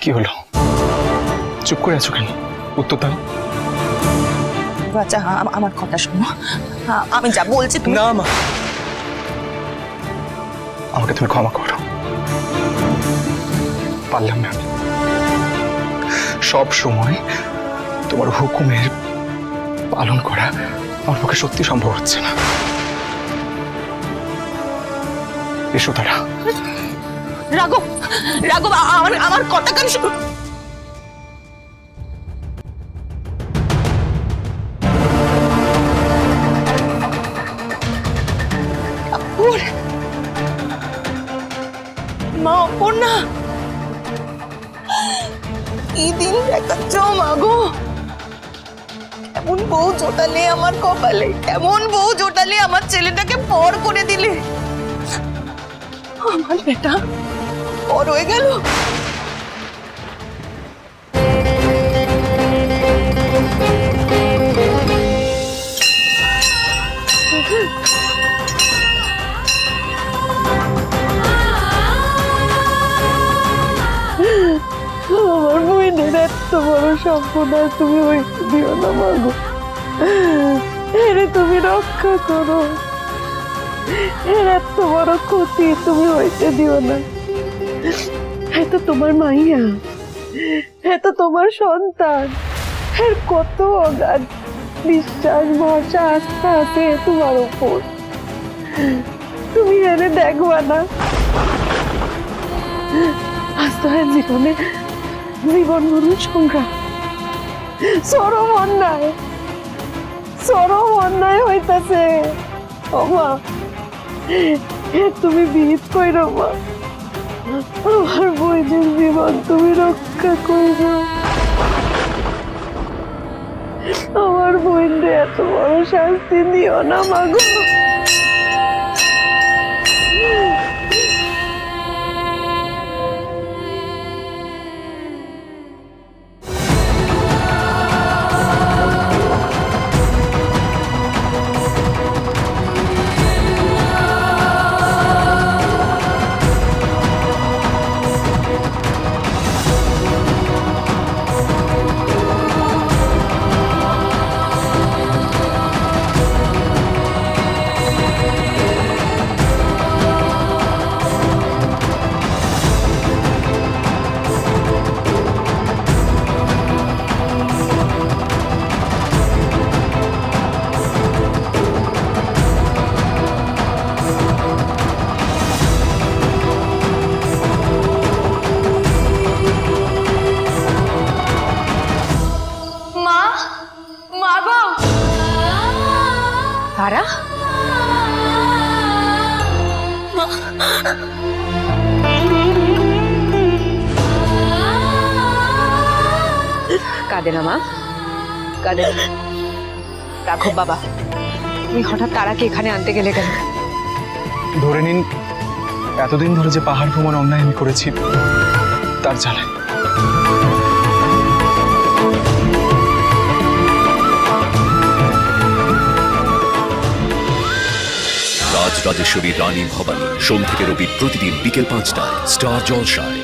কি হলো? চুপ করে আছো কেন? উত্তর দাও। আচ্ছা আমার কথা শোনো, আমি যা বলছি তুমি। না মা, আমাকে তুমি ক্ষমা করো, পারলাম না। সব সময় তোমার হুকুমের পালন করা আমার পক্ষে সত্যি সম্ভব হচ্ছে না। এসো তারা। রাঘব, রাঘব আমার কথা কেন শোনো। মা অপর্ণা, কি দিন দেখাচ্ছ মাগো। কেমন বউ জোটালে আমার কপালে, কেমন বউ জোটালে আমার ছেলেটাকে পর করে দিলে। আমার বেটা পর হয়ে গেল। আমার বইনের এত বড় সম্পদ তুমি হইতে দিও না মাগো। এরে তুমি রক্ষা করো, এর এত বড় ক্ষতি তুমি হইতে দিও না। এত তোমার মাইয়া, এত তোমার সন্তান, এর কত অগাধ বিশ্বাস ভরসা আস্থা আছে তোমার উপর। তুমি এনে দেখবা না? আজ তো জীবনে জীবন মরণ সংগ্রাম, চরম অন্যায় হইতাছে। ও মা, তুমি বিহিত কইরো মা, আমার বইনের জীবন তুমি রক্ষা কইরো। আমার বইনরে এত বড় শাস্তি দিও না মাগো। তারা কাঁদে না মা, কাঁদে না। রাঘব বাবা, তুমি হঠাৎ তারাকে এখানে আনতে গেলে কেন? ধরে নিন এতদিন ধরে যে পাহাড় ভ্রমণ অন্যায় আমি করেছি তার জ্বালায়। রাজ রাজেশ্বরী রানী ভবানী, সোম থেকে রবি প্রতিদিন বিকেল 5টায় স্টার জলসায়।